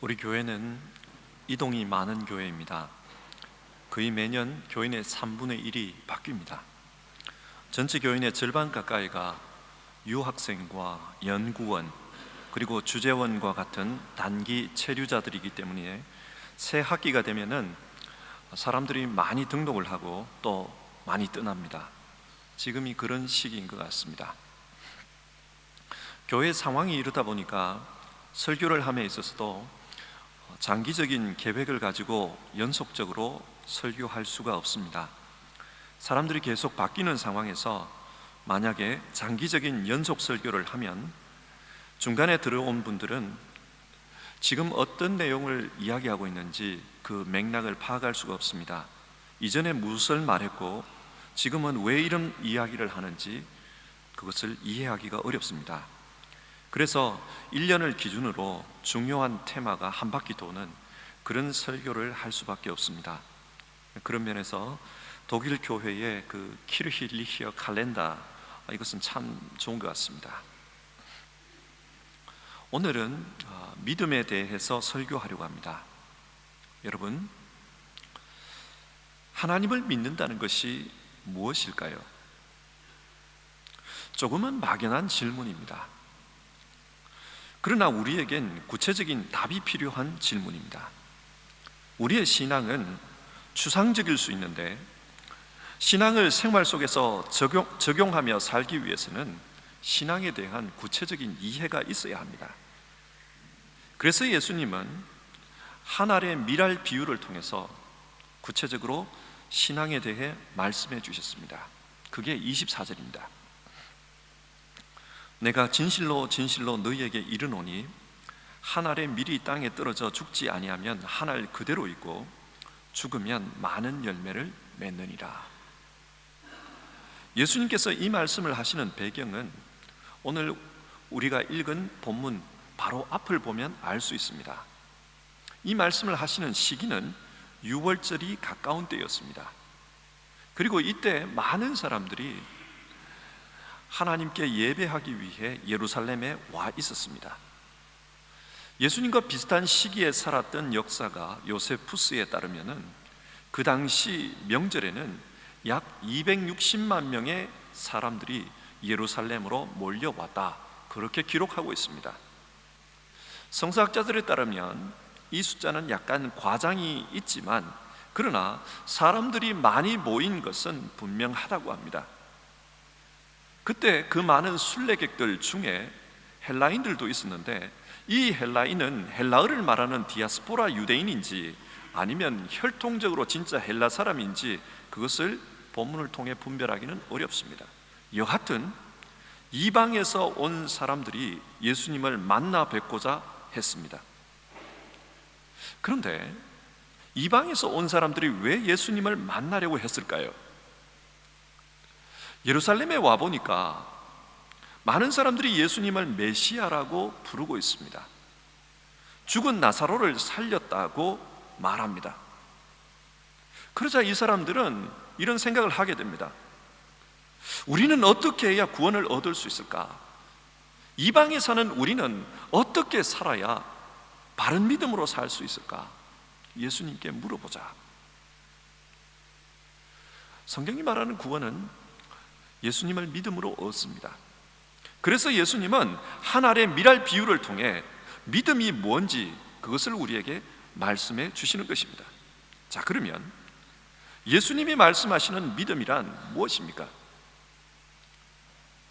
우리 교회는 이동이 많은 교회입니다. 거의 매년 교인의 3분의 1이 바뀝니다. 전체 교인의 절반 가까이가 유학생과 연구원 그리고 주재원과 같은 단기 체류자들이기 때문에 새 학기가 되면은 사람들이 많이 등록을 하고 또 많이 떠납니다. 지금이 그런 시기인 것 같습니다. 교회 상황이 이러다 보니까 설교를 함에 있어서도 장기적인 계획을 가지고 연속적으로 설교할 수가 없습니다. 사람들이 계속 바뀌는 상황에서 만약에 장기적인 연속 설교를 하면 중간에 들어온 분들은 지금 어떤 내용을 이야기하고 있는지 그 맥락을 파악할 수가 없습니다. 이전에 무엇을 말했고 지금은 왜 이런 이야기를 하는지 그것을 이해하기가 어렵습니다. 그래서 1년을 기준으로 중요한 테마가 한 바퀴 도는 그런 설교를 할 수밖에 없습니다. 그런 면에서 독일 교회의 그 키르힐리히어 칼렌다, 이것은 참 좋은 것 같습니다. 오늘은 믿음에 대해서 설교하려고 합니다. 여러분, 하나님을 믿는다는 것이 무엇일까요? 조금은 막연한 질문입니다. 그러나 우리에겐 구체적인 답이 필요한 질문입니다. 우리의 신앙은 추상적일 수 있는데 신앙을 생활 속에서 적용하며 살기 위해서는 신앙에 대한 구체적인 이해가 있어야 합니다. 그래서 예수님은 한 알의 밀알 비유를 통해서 구체적으로 신앙에 대해 말씀해 주셨습니다. 그게 24절입니다. 내가 진실로 진실로 너희에게 이르노니 한 알의 밀이 땅에 떨어져 죽지 아니하면 한 알 그대로 있고 죽으면 많은 열매를 맺느니라. 예수님께서 이 말씀을 하시는 배경은 오늘 우리가 읽은 본문 바로 앞을 보면 알 수 있습니다. 이 말씀을 하시는 시기는 유월절이 가까운 때였습니다. 그리고 이때 많은 사람들이 하나님께 예배하기 위해 예루살렘에 와 있었습니다. 예수님과 비슷한 시기에 살았던 역사가 요세푸스에 따르면은 그 당시 명절에는 약 260만 명의 사람들이 예루살렘으로 몰려왔다, 그렇게 기록하고 있습니다. 성서학자들에 따르면 이 숫자는 약간 과장이 있지만 그러나 사람들이 많이 모인 것은 분명하다고 합니다. 그때 그 많은 순례객들 중에 헬라인들도 있었는데 이 헬라인은 헬라어를 말하는 디아스포라 유대인인지 아니면 혈통적으로 진짜 헬라 사람인지 그것을 본문을 통해 분별하기는 어렵습니다. 여하튼 이방에서 온 사람들이 예수님을 만나 뵙고자 했습니다. 그런데 이방에서 온 사람들이 왜 예수님을 만나려고 했을까요? 예루살렘에 와보니까 많은 사람들이 예수님을 메시아라고 부르고 있습니다. 죽은 나사로를 살렸다고 말합니다. 그러자 이 사람들은 이런 생각을 하게 됩니다. 우리는 어떻게 해야 구원을 얻을 수 있을까? 이방에 사는 우리는 어떻게 살아야 바른 믿음으로 살 수 있을까? 예수님께 물어보자. 성경이 말하는 구원은 예수님을 믿음으로 얻습니다. 그래서 예수님은 한 알의 밀알 비유를 통해 믿음이 뭔지 그것을 우리에게 말씀해 주시는 것입니다. 자, 그러면 예수님이 말씀하시는 믿음이란 무엇입니까?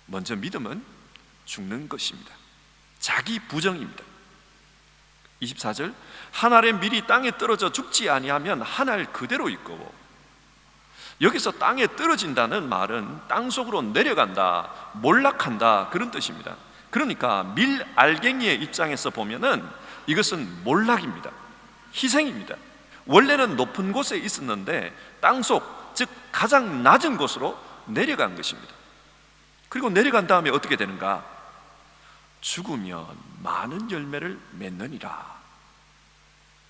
먼저 믿음은 죽는 것입니다. 자기 부정입니다. 24절, 한 알의 밀이 땅에 떨어져 죽지 아니하면 한 알 그대로 있고, 여기서 땅에 떨어진다는 말은 땅속으로 내려간다, 몰락한다, 그런 뜻입니다. 그러니까 밀알갱이의 입장에서 보면은 이것은 몰락입니다. 희생입니다. 원래는 높은 곳에 있었는데 땅속, 즉 가장 낮은 곳으로 내려간 것입니다. 그리고 내려간 다음에 어떻게 되는가? 죽으면 많은 열매를 맺느니라.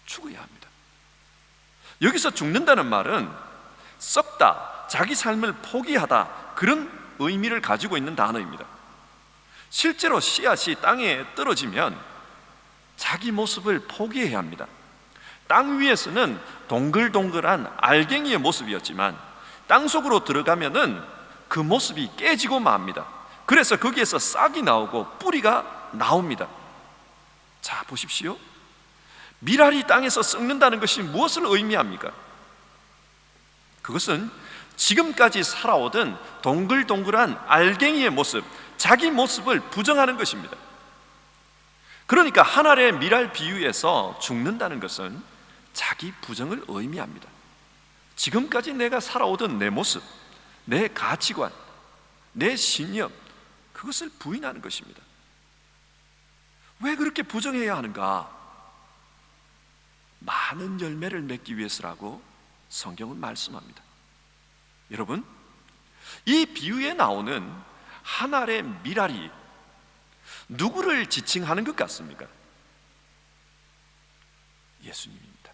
죽어야 합니다. 여기서 죽는다는 말은 썩다, 자기 삶을 포기하다, 그런 의미를 가지고 있는 단어입니다. 실제로 씨앗이 땅에 떨어지면 자기 모습을 포기해야 합니다. 땅 위에서는 동글동글한 알갱이의 모습이었지만 땅 속으로 들어가면은 그 모습이 깨지고 맙니다. 그래서 거기에서 싹이 나오고 뿌리가 나옵니다. 자, 보십시오. 밀알이 땅에서 썩는다는 것이 무엇을 의미합니까? 그것은 지금까지 살아오던 동글동글한 알갱이의 모습, 자기 모습을 부정하는 것입니다. 그러니까 한 알의 밀알 비유에서 죽는다는 것은 자기 부정을 의미합니다. 지금까지 내가 살아오던 내 모습, 내 가치관, 내 신념, 그것을 부인하는 것입니다. 왜 그렇게 부정해야 하는가? 많은 열매를 맺기 위해서라고 성경은 말씀합니다. 여러분, 이 비유에 나오는 한 알의 밀알이 누구를 지칭하는 것 같습니까? 예수님입니다.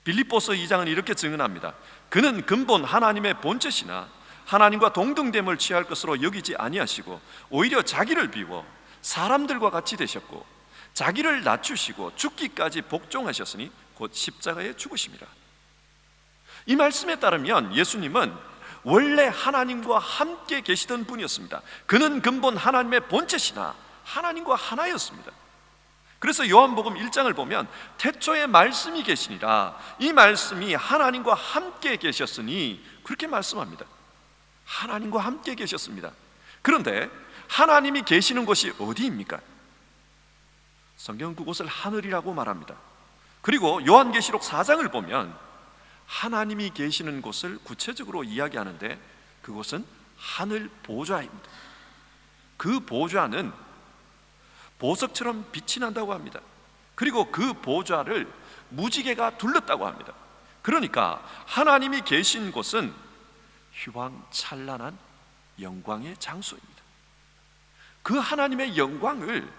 빌립보서 2장은 이렇게 증언합니다. 그는 근본 하나님의 본체시나 하나님과 동등됨을 취할 것으로 여기지 아니하시고 오히려 자기를 비워 사람들과 같이 되셨고 자기를 낮추시고 죽기까지 복종하셨으니 곧 십자가에 죽으심이라. 이 말씀에 따르면 예수님은 원래 하나님과 함께 계시던 분이었습니다. 그는 근본 하나님의 본체시나 하나님과 하나였습니다. 그래서 요한복음 1장을 보면 태초에 말씀이 계시니라, 이 말씀이 하나님과 함께 계셨으니, 그렇게 말씀합니다. 하나님과 함께 계셨습니다. 그런데 하나님이 계시는 곳이 어디입니까? 성경은 그곳을 하늘이라고 말합니다. 그리고 요한계시록 4장을 보면 하나님이 계시는 곳을 구체적으로 이야기하는데 그곳은 하늘 보좌입니다. 그 보좌는 보석처럼 빛이 난다고 합니다. 그리고 그 보좌를 무지개가 둘렀다고 합니다. 그러니까 하나님이 계신 곳은 휘황찬란한 영광의 장소입니다. 그 하나님의 영광을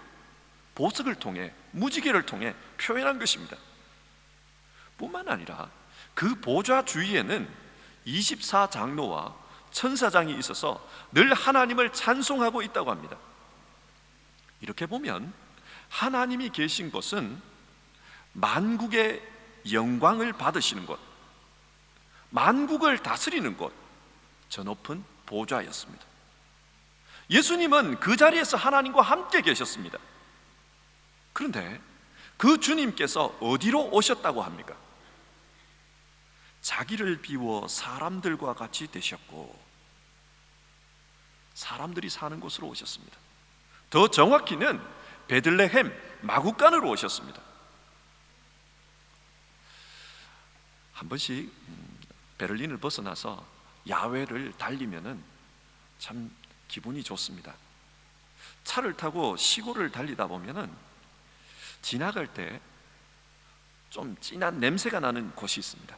보석을 통해, 무지개를 통해 표현한 것입니다. 뿐만 아니라 그 보좌 주위에는 24장로와 천사장이 있어서 늘 하나님을 찬송하고 있다고 합니다. 이렇게 보면 하나님이 계신 곳은 만국의 영광을 받으시는 곳, 만국을 다스리는 곳, 저 높은 보좌였습니다. 예수님은 그 자리에서 하나님과 함께 계셨습니다. 그런데 그 주님께서 어디로 오셨다고 합니까? 자기를 비워 사람들과 같이 되셨고 사람들이 사는 곳으로 오셨습니다. 더 정확히는 베들레헴 마구간으로 오셨습니다. 한 번씩 베를린을 벗어나서 야외를 달리면은 참 기분이 좋습니다. 차를 타고 시골을 달리다 보면은 지나갈 때 좀 진한 냄새가 나는 곳이 있습니다.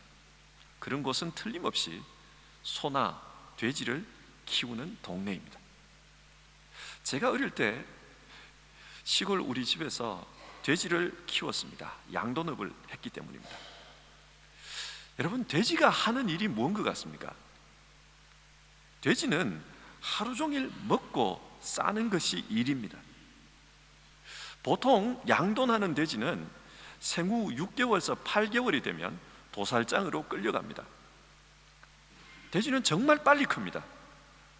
그런 곳은 틀림없이 소나 돼지를 키우는 동네입니다. 제가 어릴 때 시골 우리 집에서 돼지를 키웠습니다. 양돈업을 했기 때문입니다. 여러분, 돼지가 하는 일이 무언 것 같습니까? 돼지는 하루 종일 먹고 싸는 것이 일입니다. 보통 양돈하는 돼지는 생후 6개월에서 8개월이 되면 도살장으로 끌려갑니다. 돼지는 정말 빨리 큽니다.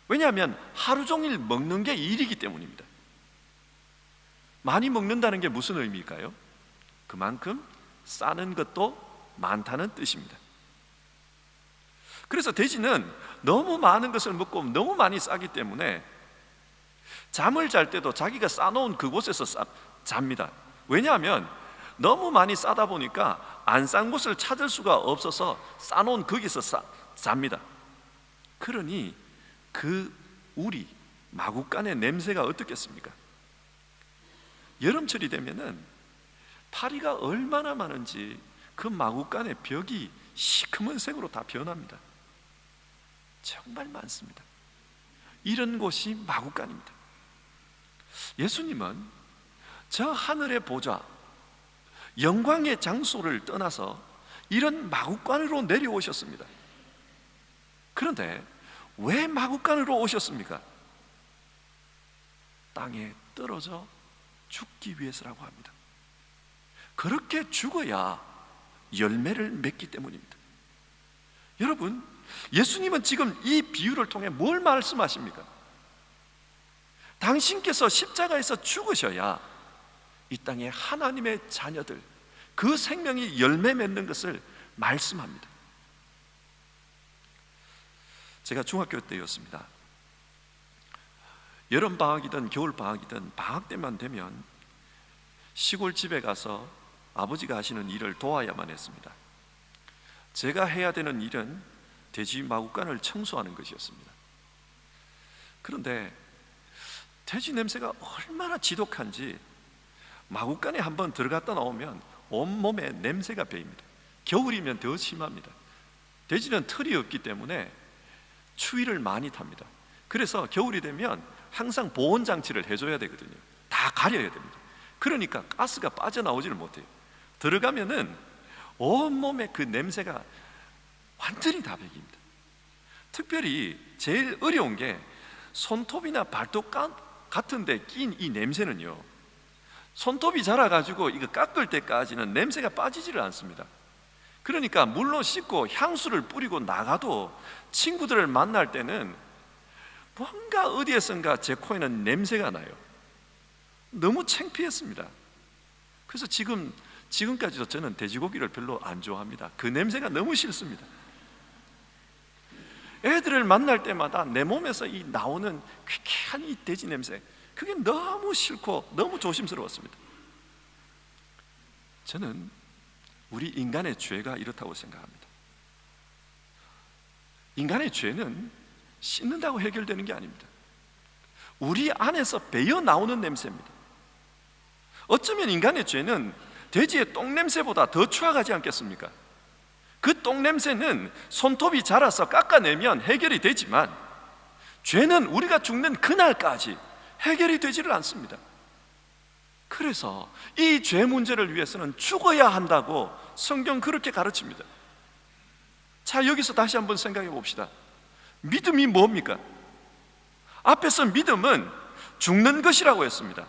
왜냐하면 하루 종일 먹는 게 일이기 때문입니다. 많이 먹는다는 게 무슨 의미일까요? 그만큼 싸는 것도 많다는 뜻입니다. 그래서 돼지는 너무 많은 것을 먹고 너무 많이 싸기 때문에 잠을 잘 때도 자기가 싸놓은 그곳에서 잡니다. 왜냐하면 너무 많이 싸다 보니까 안 싼 곳을 찾을 수가 없어서 싸놓은 거기서 잡니다. 그러니 그 우리 마구간의 냄새가 어떻겠습니까? 여름철이 되면은 파리가 얼마나 많은지 그 마구간의 벽이 시커먼색으로 다 변합니다. 정말 많습니다. 이런 곳이 마구간입니다. 예수님은 저 하늘의 보좌, 영광의 장소를 떠나서 이런 마구간으로 내려오셨습니다. 그런데 왜 마구간으로 오셨습니까? 땅에 떨어져 죽기 위해서라고 합니다. 그렇게 죽어야 열매를 맺기 때문입니다. 여러분, 예수님은 지금 이 비유를 통해 뭘 말씀하십니까? 당신께서 십자가에서 죽으셔야 이 땅에 하나님의 자녀들, 그 생명이 열매 맺는 것을 말씀합니다. 제가 중학교 때였습니다. 여름방학이든 겨울방학이든 방학 때만 되면 시골 집에 가서 아버지가 하시는 일을 도와야만 했습니다. 제가 해야 되는 일은 돼지 마구간을 청소하는 것이었습니다. 그런데 돼지 냄새가 얼마나 지독한지 마구간에 한번 들어갔다 나오면 온몸에 냄새가 배입니다. 겨울이면 더 심합니다. 돼지는 털이 없기 때문에 추위를 많이 탑니다. 그래서 겨울이 되면 항상 보온 장치를 해줘야 되거든요. 다 가려야 됩니다. 그러니까 가스가 빠져나오지를 못해요. 들어가면은 온몸에 그 냄새가 완전히 다 배깁니다. 특별히 제일 어려운 게 손톱이나 발톱 같은 데 낀 이 냄새는요, 손톱이 자라가지고 이거 깎을 때까지는 냄새가 빠지지를 않습니다. 그러니까 물로 씻고 향수를 뿌리고 나가도 친구들을 만날 때는 뭔가 어디에선가 제 코에는 냄새가 나요. 너무 창피했습니다. 그래서 지금까지도 저는 돼지고기를 별로 안 좋아합니다. 그 냄새가 너무 싫습니다. 애들을 만날 때마다 내 몸에서 이 나오는 퀴퀴한 이 돼지 냄새, 그게 너무 싫고 너무 조심스러웠습니다. 저는 우리 인간의 죄가 이렇다고 생각합니다. 인간의 죄는 씻는다고 해결되는 게 아닙니다. 우리 안에서 배어 나오는 냄새입니다. 어쩌면 인간의 죄는 돼지의 똥냄새보다 더 추악하지 않겠습니까? 그 똥냄새는 손톱이 자라서 깎아내면 해결이 되지만 죄는 우리가 죽는 그날까지 해결이 되지를 않습니다. 그래서 이 죄 문제를 위해서는 죽어야 한다고 성경 그렇게 가르칩니다. 자, 여기서 다시 한번 생각해 봅시다. 믿음이 뭡니까? 앞에서 믿음은 죽는 것이라고 했습니다.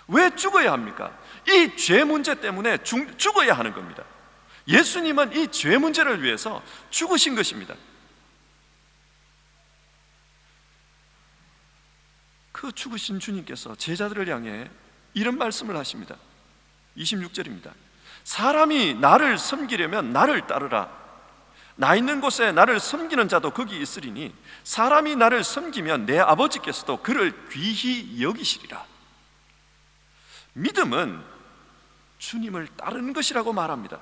왜 죽어야 합니까? 이 죄 문제 때문에 죽어야 하는 겁니다. 예수님은 이 죄 문제를 위해서 죽으신 것입니다. 그 죽으신 주님께서 제자들을 향해 이런 말씀을 하십니다. 26절입니다. 사람이 나를 섬기려면 나를 따르라. 나 있는 곳에 나를 섬기는 자도 거기 있으리니 사람이 나를 섬기면 내 아버지께서도 그를 귀히 여기시리라. 믿음은 주님을 따르는 것이라고 말합니다.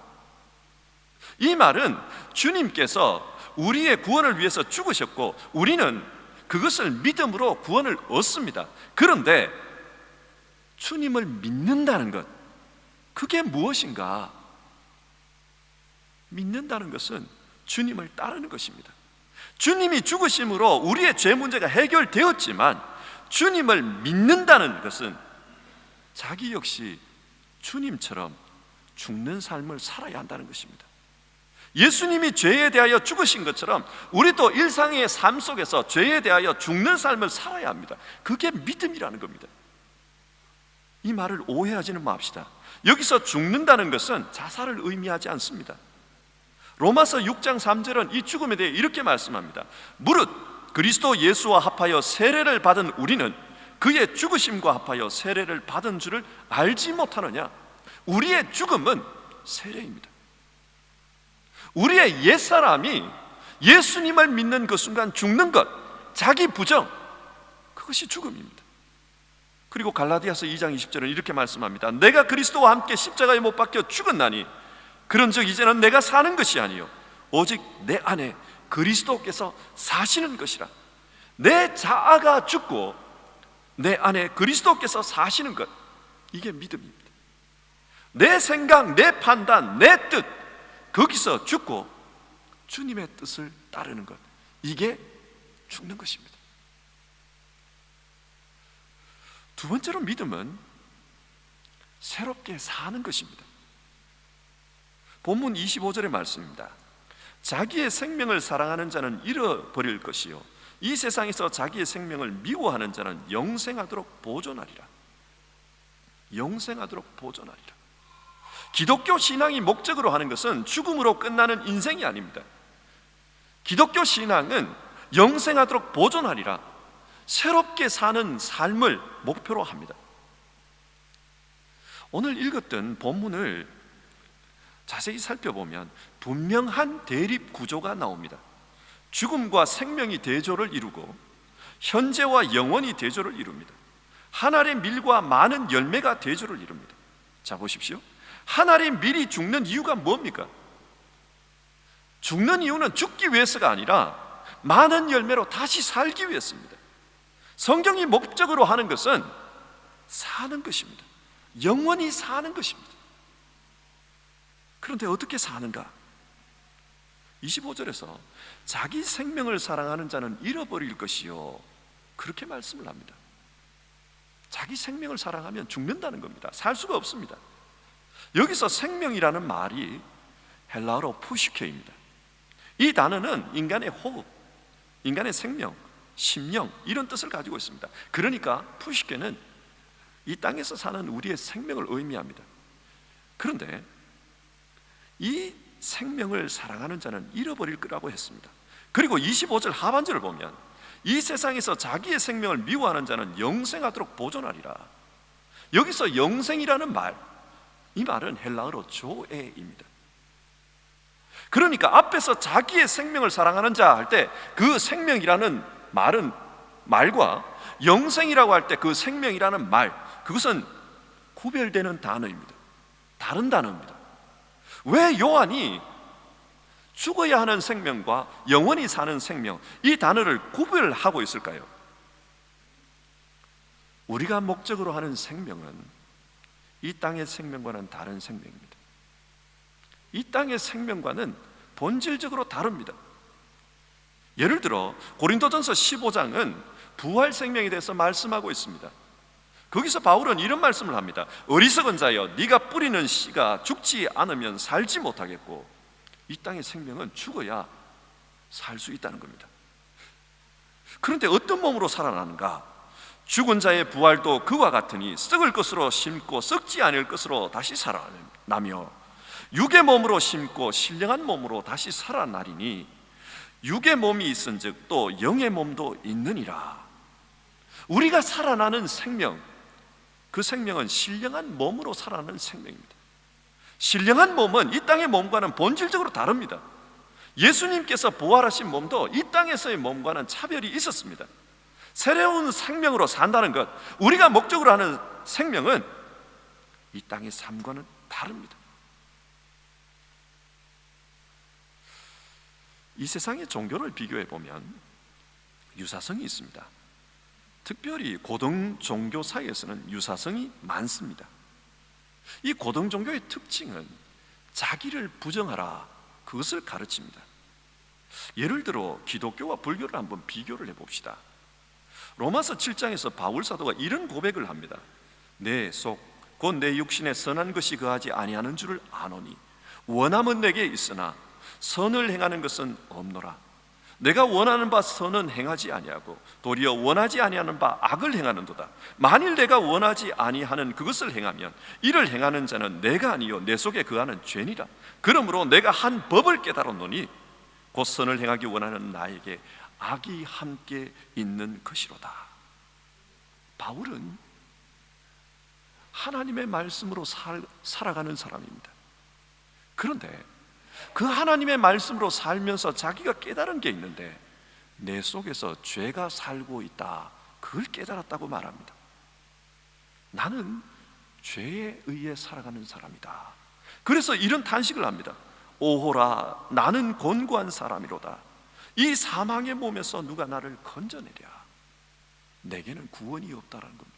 이 말은 주님께서 우리의 구원을 위해서 죽으셨고 우리는 그것을 믿음으로 구원을 얻습니다. 그런데 주님을 믿는다는 것, 그게 무엇인가? 믿는다는 것은 주님을 따르는 것입니다. 주님이 죽으심으로 우리의 죄 문제가 해결되었지만 주님을 믿는다는 것은 자기 역시 주님처럼 죽는 삶을 살아야 한다는 것입니다. 예수님이 죄에 대하여 죽으신 것처럼 우리도 일상의 삶 속에서 죄에 대하여 죽는 삶을 살아야 합니다. 그게 믿음이라는 겁니다. 이 말을 오해하지는 맙시다. 여기서 죽는다는 것은 자살을 의미하지 않습니다. 로마서 6장 3절은 이 죽음에 대해 이렇게 말씀합니다. 무릇 그리스도 예수와 합하여 세례를 받은 우리는 그의 죽으심과 합하여 세례를 받은 줄을 알지 못하느냐? 우리의 죽음은 세례입니다. 우리의 옛사람이 예수님을 믿는 그 순간 죽는 것, 자기 부정, 그것이 죽음입니다. 그리고 갈라디아서 2장 20절은 이렇게 말씀합니다. 내가 그리스도와 함께 십자가에 못 박혀 죽었나니 그런즉 이제는 내가 사는 것이 아니요 오직 내 안에 그리스도께서 사시는 것이라. 내 자아가 죽고 내 안에 그리스도께서 사시는 것, 이게 믿음입니다. 내 생각, 내 판단, 내 뜻, 거기서 죽고 주님의 뜻을 따르는 것, 이게 죽는 것입니다. 두 번째로 믿음은 새롭게 사는 것입니다. 본문 25절의 말씀입니다. 자기의 생명을 사랑하는 자는 잃어버릴 것이요 이 세상에서 자기의 생명을 미워하는 자는 영생하도록 보존하리라. 영생하도록 보존하리라. 기독교 신앙이 목적으로 하는 것은 죽음으로 끝나는 인생이 아닙니다. 기독교 신앙은 영생하도록 보존하리라, 새롭게 사는 삶을 목표로 합니다. 오늘 읽었던 본문을 자세히 살펴보면 분명한 대립 구조가 나옵니다. 죽음과 생명이 대조를 이루고 현재와 영원이 대조를 이룹니다. 한 알의 밀과 많은 열매가 대조를 이룹니다. 자, 보십시오. 한 알의 밀이 죽는 이유가 뭡니까? 죽는 이유는 죽기 위해서가 아니라 많은 열매로 다시 살기 위해서입니다. 성경이 목적으로 하는 것은 사는 것입니다. 영원히 사는 것입니다. 그런데 어떻게 사는가? 25절에서 자기 생명을 사랑하는 자는 잃어버릴 것이요, 그렇게 말씀을 합니다. 자기 생명을 사랑하면 죽는다는 겁니다. 살 수가 없습니다. 여기서 생명이라는 말이 헬라어로 푸시케입니다. 이 단어는 인간의 호흡, 인간의 생명, 심령, 이런 뜻을 가지고 있습니다. 그러니까 푸시케는 이 땅에서 사는 우리의 생명을 의미합니다. 그런데 이 생명을 사랑하는 자는 잃어버릴 거라고 했습니다. 그리고 25절 하반절을 보면 이 세상에서 자기의 생명을 미워하는 자는 영생하도록 보존하리라. 여기서 영생이라는 말, 이 말은 헬라어로 조에입니다. 그러니까 앞에서 자기의 생명을 사랑하는 자 할 때 그 생명이라는 말과 영생이라고 할 때 그 생명이라는 말, 그것은 구별되는 단어입니다. 다른 단어입니다. 왜 요한이 죽어야 하는 생명과 영원히 사는 생명, 이 단어를 구별하고 있을까요? 우리가 목적으로 하는 생명은 이 땅의 생명과는 다른 생명입니다. 이 땅의 생명과는 본질적으로 다릅니다. 예를 들어 고린도전서 15장은 부활 생명에 대해서 말씀하고 있습니다. 거기서 바울은 이런 말씀을 합니다. 어리석은 자여, 네가 뿌리는 씨가 죽지 않으면 살지 못하겠고 이 땅의 생명은 죽어야 살 수 있다는 겁니다. 그런데 어떤 몸으로 살아나는가? 죽은 자의 부활도 그와 같으니 썩을 것으로 심고 썩지 않을 것으로 다시 살아나며 육의 몸으로 심고 신령한 몸으로 다시 살아나리니 육의 몸이 있은즉 또 영의 몸도 있느니라. 우리가 살아나는 생명, 그 생명은 신령한 몸으로 살아나는 생명입니다. 신령한 몸은 이 땅의 몸과는 본질적으로 다릅니다. 예수님께서 부활하신 몸도 이 땅에서의 몸과는 차별이 있었습니다. 새로운 생명으로 산다는 것, 우리가 목적으로 하는 생명은 이 땅의 삶과는 다릅니다. 이 세상의 종교를 비교해 보면 유사성이 있습니다. 특별히 고등 종교 사이에서는 유사성이 많습니다. 이 고등 종교의 특징은 자기를 부정하라, 그것을 가르칩니다. 예를 들어 기독교와 불교를 한번 비교를 해봅시다. 로마서 7장에서 바울 사도가 이런 고백을 합니다. 내 속 곧 내 육신에 선한 것이 거하지 아니하는 줄을 아노니 원함은 내게 있으나 선을 행하는 것은 없노라. 내가 원하는 바 선은 행하지 아니하고 도리어 원하지 아니하는 바 악을 행하는도다. 만일 내가 원하지 아니하는 그것을 행하면 이를 행하는 자는 내가 아니요 내 속에 거하는 죄니라. 그러므로 내가 한 법을 깨달았노니 곧 선을 행하기 원하는 나에게 악이 함께 있는 것이로다. 바울은 하나님의 말씀으로 살아가는 사람입니다. 그런데 그 하나님의 말씀으로 살면서 자기가 깨달은 게 있는데 내 속에서 죄가 살고 있다, 그걸 깨달았다고 말합니다. 나는 죄에 의해 살아가는 사람이다. 그래서 이런 탄식을 합니다. 오호라, 나는 곤고한 사람이로다. 이 사망의 몸에서 누가 나를 건져내랴. 내게는 구원이 없다라는 겁니다.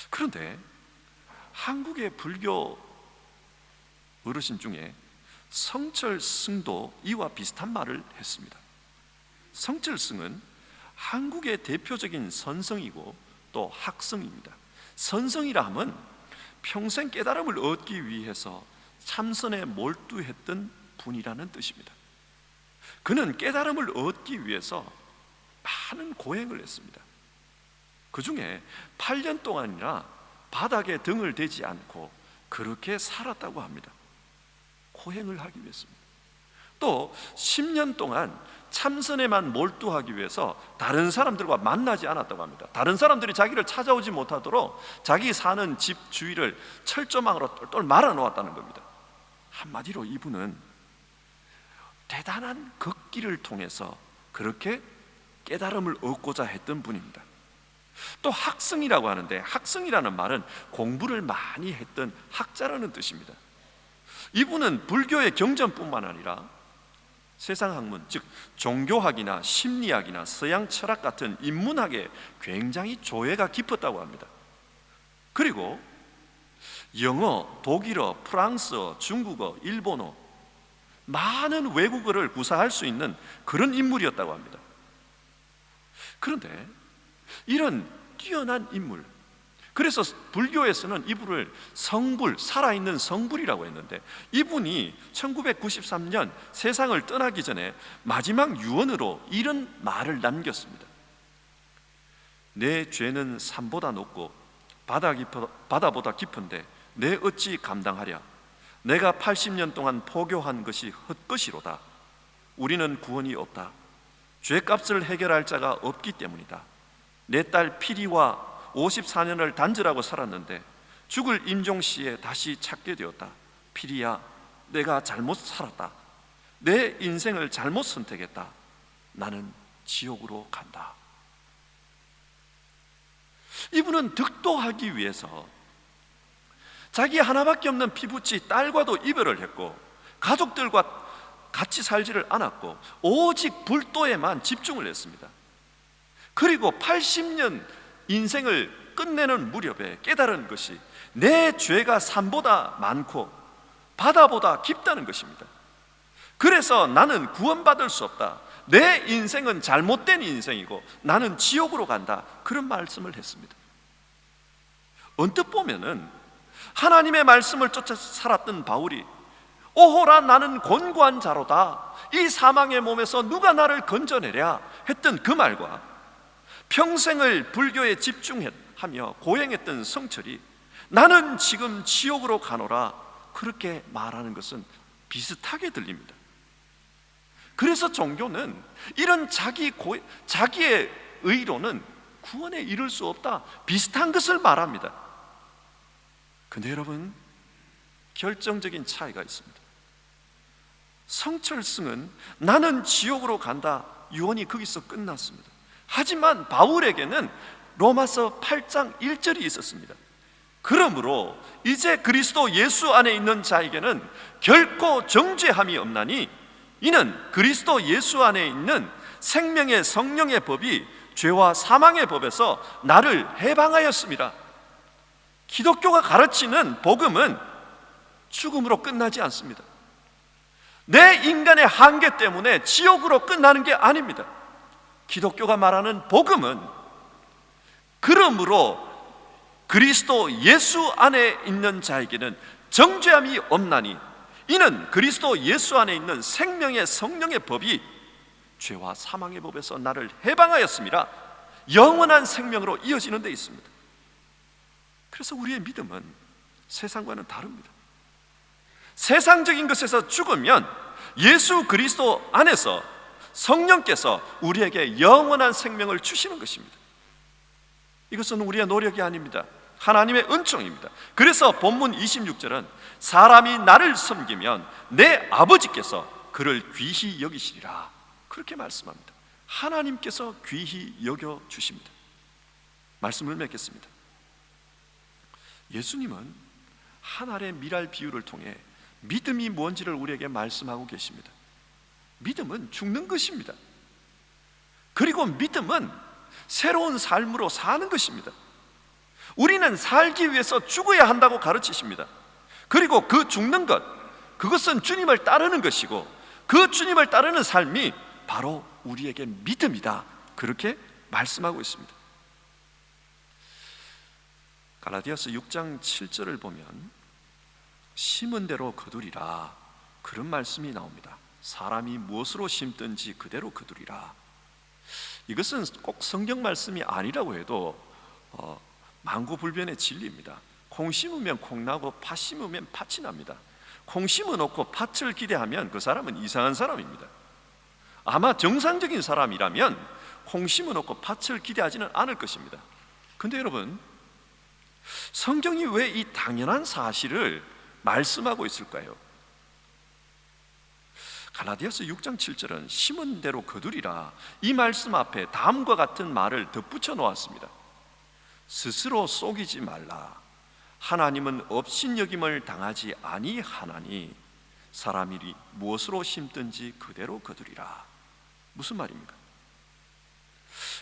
그런데 한국의 불교 어르신 중에 성철승도 이와 비슷한 말을 했습니다. 성철승은 한국의 대표적인 선성이고 또 학성입니다. 선성이라 하면 평생 깨달음을 얻기 위해서 참선에 몰두했던 분이라는 뜻입니다. 그는 깨달음을 얻기 위해서 많은 고행을 했습니다. 그 중에 8년 동안이나 바닥에 등을 대지 않고 그렇게 살았다고 합니다. 고행을 하기 위해서입니다. 또 10년 동안 참선에만 몰두하기 위해서 다른 사람들과 만나지 않았다고 합니다. 다른 사람들이 자기를 찾아오지 못하도록 자기 사는 집 주위를 철조망으로 똘똘 말아 놓았다는 겁니다. 한마디로 이분은 대단한 걷기를 통해서 그렇게 깨달음을 얻고자 했던 분입니다. 또 학승이라고 하는데, 학승이라는 말은 공부를 많이 했던 학자라는 뜻입니다. 이분은 불교의 경전뿐만 아니라 세상 학문, 즉 종교학이나 심리학이나 서양 철학 같은 인문학에 굉장히 조예가 깊었다고 합니다. 그리고 영어, 독일어, 프랑스어, 중국어, 일본어, 많은 외국어를 구사할 수 있는 그런 인물이었다고 합니다. 그런데 이런 뛰어난 인물, 그래서 불교에서는 이분을 성불, 살아있는 성불이라고 했는데, 이분이 1993년 세상을 떠나기 전에 마지막 유언으로 이런 말을 남겼습니다. 내 죄는 산보다 높고 바다보다 깊은데 내 어찌 감당하랴. 내가 80년 동안 포교한 것이 헛것이로다. 우리는 구원이 없다. 죄값을 해결할 자가 없기 때문이다. 내 딸 피리와 54년을 단절하고 살았는데 죽을 임종시에 다시 찾게 되었다. 피리야, 내가 잘못 살았다. 내 인생을 잘못 선택했다. 나는 지옥으로 간다. 이분은 득도하기 위해서 자기 하나밖에 없는 피부치 딸과도 이별을 했고 가족들과 같이 살지를 않았고 오직 불도에만 집중을 했습니다. 그리고 80년 인생을 끝내는 무렵에 깨달은 것이 내 죄가 산보다 많고 바다보다 깊다는 것입니다. 그래서 나는 구원받을 수 없다. 내 인생은 잘못된 인생이고 나는 지옥으로 간다. 그런 말씀을 했습니다. 언뜻 보면은 하나님의 말씀을 쫓아 살았던 바울이 오호라 나는 곤고한 자로다. 이 사망의 몸에서 누가 나를 건져내랴 했던 그 말과 평생을 불교에 집중하며 고행했던 성철이 나는 지금 지옥으로 가노라 그렇게 말하는 것은 비슷하게 들립니다. 그래서 종교는 이런 자기의 의로는 구원에 이를 수 없다, 비슷한 것을 말합니다. 근데 여러분, 결정적인 차이가 있습니다. 성철승은 나는 지옥으로 간다, 유언이 거기서 끝났습니다. 하지만 바울에게는 로마서 8장 1절이 있었습니다. 그러므로 이제 그리스도 예수 안에 있는 자에게는 결코 정죄함이 없나니 이는 그리스도 예수 안에 있는 생명의 성령의 법이 죄와 사망의 법에서 나를 해방하였습니다. 기독교가 가르치는 복음은 죽음으로 끝나지 않습니다. 내 인간의 한계 때문에 지옥으로 끝나는 게 아닙니다. 기독교가 말하는 복음은 그러므로 그리스도 예수 안에 있는 자에게는 정죄함이 없나니 이는 그리스도 예수 안에 있는 생명의 성령의 법이 죄와 사망의 법에서 나를 해방하였습니다. 영원한 생명으로 이어지는 데 있습니다. 그래서 우리의 믿음은 세상과는 다릅니다. 세상적인 것에서 죽으면 예수 그리스도 안에서 성령께서 우리에게 영원한 생명을 주시는 것입니다. 이것은 우리의 노력이 아닙니다. 하나님의 은총입니다. 그래서 본문 26절은 사람이 나를 섬기면 내 아버지께서 그를 귀히 여기시리라 그렇게 말씀합니다. 하나님께서 귀히 여겨 주십니다. 말씀을 맺겠습니다. 예수님은 하늘의 미랄 비유를 통해 믿음이 뭔지를 우리에게 말씀하고 계십니다. 믿음은 죽는 것입니다. 그리고 믿음은 새로운 삶으로 사는 것입니다. 우리는 살기 위해서 죽어야 한다고 가르치십니다. 그리고 그 죽는 것, 그것은 주님을 따르는 것이고 그 주님을 따르는 삶이 바로 우리에게 믿음이다 그렇게 말씀하고 있습니다. 갈라디아서 6장 7절을 보면 심은 대로 거두리라 그런 말씀이 나옵니다. 사람이 무엇으로 심든지 그대로 거두리라. 이것은 꼭 성경 말씀이 아니라고 해도 만고불변의 진리입니다. 콩 심으면 콩 나고 팥 심으면 팥이 납니다. 콩 심어놓고 팥을 기대하면 그 사람은 이상한 사람입니다. 아마 정상적인 사람이라면 콩 심어놓고 팥을 기대하지는 않을 것입니다. 근데 여러분, 성경이 왜 이 당연한 사실을 말씀하고 있을까요? 갈라디아서 6장 7절은 심은 대로 거두리라, 이 말씀 앞에 다음과 같은 말을 덧붙여 놓았습니다. 스스로 속이지 말라. 하나님은 업신여김을 당하지 아니하나니 사람이 무엇으로 심든지 그대로 거두리라. 무슨 말입니까?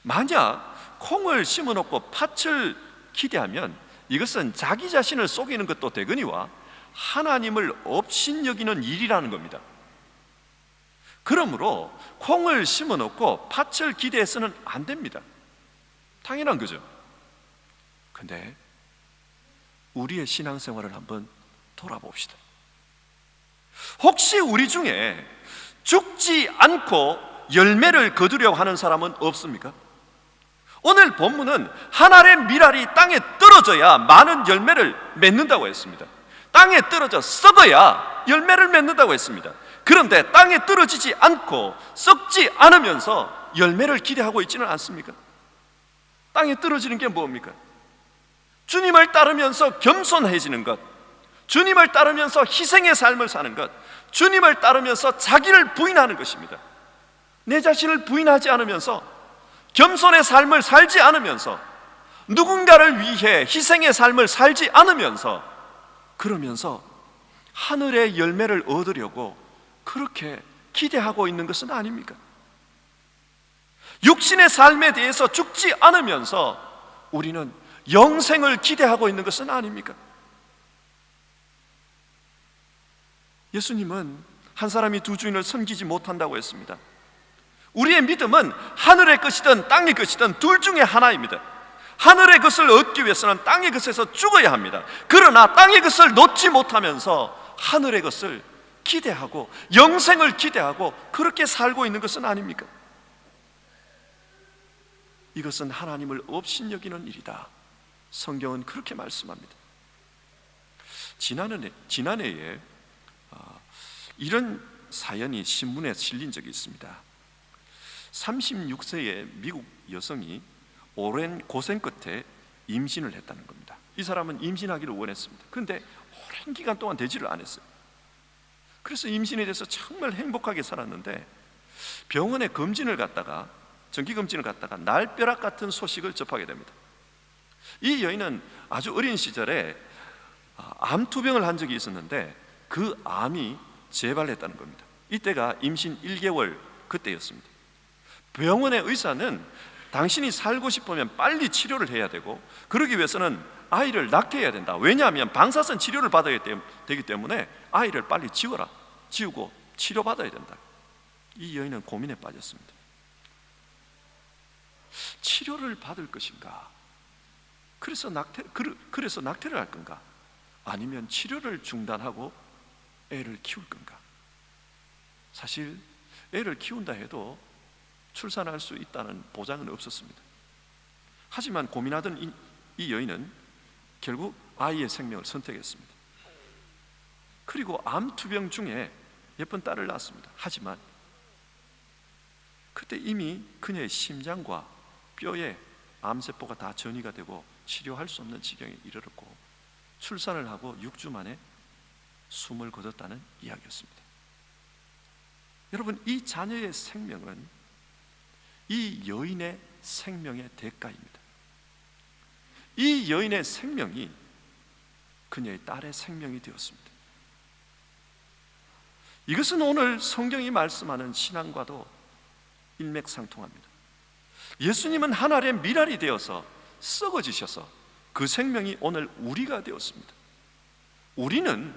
만약 콩을 심어놓고 팥을 기대하면 이것은 자기 자신을 속이는 것도 되거니와 하나님을 업신여기는 일이라는 겁니다. 그러므로 콩을 심어놓고 팥을 기대해서는 안 됩니다. 당연한 거죠. 근데 우리의 신앙생활을 한번 돌아봅시다. 혹시 우리 중에 죽지 않고 열매를 거두려고 하는 사람은 없습니까? 오늘 본문은 한 알의 밀알이 땅에 떨어져야 많은 열매를 맺는다고 했습니다. 땅에 떨어져 썩어야 열매를 맺는다고 했습니다. 그런데 땅에 떨어지지 않고 썩지 않으면서 열매를 기대하고 있지는 않습니까? 땅에 떨어지는 게 뭡니까? 주님을 따르면서 겸손해지는 것, 주님을 따르면서 희생의 삶을 사는 것, 주님을 따르면서 자기를 부인하는 것입니다. 내 자신을 부인하지 않으면서 겸손의 삶을 살지 않으면서 누군가를 위해 희생의 삶을 살지 않으면서 그러면서 하늘의 열매를 얻으려고 그렇게 기대하고 있는 것은 아닙니까? 육신의 삶에 대해서 죽지 않으면서 우리는 영생을 기대하고 있는 것은 아닙니까? 예수님은 한 사람이 두 주인을 섬기지 못한다고 했습니다. 우리의 믿음은 하늘의 것이든 땅의 것이든 둘 중에 하나입니다. 하늘의 것을 얻기 위해서는 땅의 것에서 죽어야 합니다. 그러나 땅의 것을 놓지 못하면서 하늘의 것을 기대하고 영생을 기대하고 그렇게 살고 있는 것은 아닙니까? 이것은 하나님을 업신여기는 일이다. 성경은 그렇게 말씀합니다. 지난해에 이런 사연이 신문에 실린 적이 있습니다. 36세의 미국 여성이 오랜 고생 끝에 임신을 했다는 겁니다. 이 사람은 임신하기를 원했습니다. 그런데 오랜 기간 동안 되지를 않았어요. 그래서 임신에 대해서 정말 행복하게 살았는데 병원에 정기검진을 갔다가 날벼락 같은 소식을 접하게 됩니다. 이 여인은 아주 어린 시절에 암투병을 한 적이 있었는데 그 암이 재발했다는 겁니다. 이때가 임신 1개월 그때였습니다. 병원의 의사는 당신이 살고 싶으면 빨리 치료를 해야 되고 그러기 위해서는 아이를 낳게 해야 된다. 왜냐하면 방사선 치료를 받아야 되기 때문에 아이를 빨리 지우고 치료받아야 된다. 이 여인은 고민에 빠졌습니다. 치료를 받을 것인가? 그래서 낙태를 할 건가? 아니면 치료를 중단하고 애를 키울 건가? 사실 애를 키운다 해도 출산할 수 있다는 보장은 없었습니다. 하지만 고민하던 이 여인은 결국 아이의 생명을 선택했습니다. 그리고 암투병 중에 예쁜 딸을 낳았습니다. 하지만 그때 이미 그녀의 심장과 뼈에 암세포가 다 전이가 되고 치료할 수 없는 지경에 이르렀고 출산을 하고 6주 만에 숨을 거뒀다는 이야기였습니다. 여러분, 이 자녀의 생명은 이 여인의 생명의 대가입니다. 이 여인의 생명이 그녀의 딸의 생명이 되었습니다. 이것은 오늘 성경이 말씀하는 신앙과도 일맥상통합니다. 예수님은 한 알의 밀알이 되어서 썩어지셔서 그 생명이 오늘 우리가 되었습니다. 우리는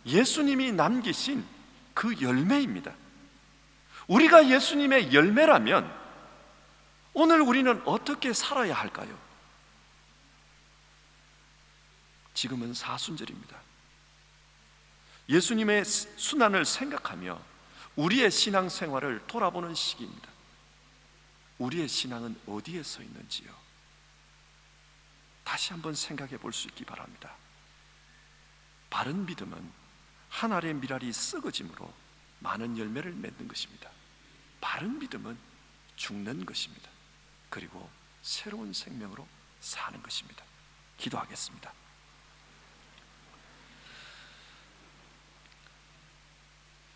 예수님이 남기신 그 열매입니다. 우리가 예수님의 열매라면 오늘 우리는 어떻게 살아야 할까요? 지금은 사순절입니다. 예수님의 순환을 생각하며 우리의 신앙생활을 돌아보는 시기입니다. 우리의 신앙은 어디에 서 있는지요? 다시 한번 생각해 볼 수 있기 바랍니다. 바른 믿음은 한 알의 밀알이 썩어짐으로 많은 열매를 맺는 것입니다. 바른 믿음은 죽는 것입니다. 그리고 새로운 생명으로 사는 것입니다. 기도하겠습니다.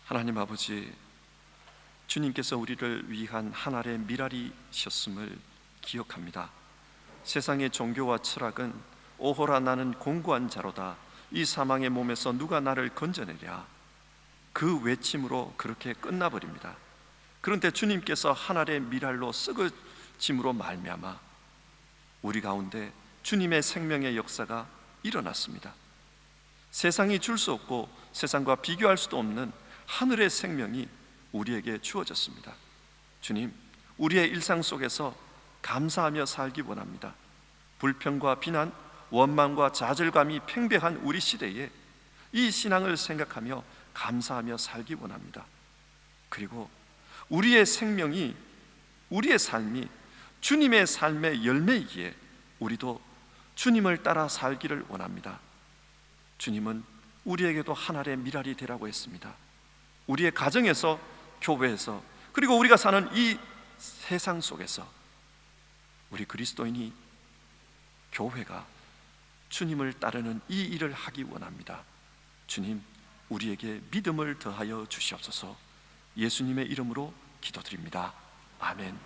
하나님 아버지, 주님께서 우리를 위한 한 알의 밀알이셨음을 기억합니다. 세상의 종교와 철학은 오호라 나는 공고한 자로다, 이 사망의 몸에서 누가 나를 건져내랴, 그 외침으로 그렇게 끝나버립니다. 그런데 주님께서 한 알의 밀알로 썩어짐으로 말미암아 우리 가운데 주님의 생명의 역사가 일어났습니다. 세상이 줄 수 없고 세상과 비교할 수도 없는 하늘의 생명이 우리에게 주어졌습니다. 주님, 우리의 일상 속에서 감사하며 살기 원합니다. 불평과 비난, 원망과 좌절감이 팽배한 우리 시대에 이 신앙을 생각하며 감사하며 살기 원합니다. 그리고 우리의 생명이, 우리의 삶이 주님의 삶의 열매이기에 우리도 주님을 따라 살기를 원합니다. 주님은 우리에게도 한 알의 밀알이 되라고 했습니다. 우리의 가정에서, 교회에서, 그리고 우리가 사는 이 세상 속에서 우리 그리스도인이, 교회가 주님을 따르는 이 일을 하기 원합니다. 주님, 우리에게 믿음을 더하여 주시옵소서. 예수님의 이름으로 기도드립니다. 아멘.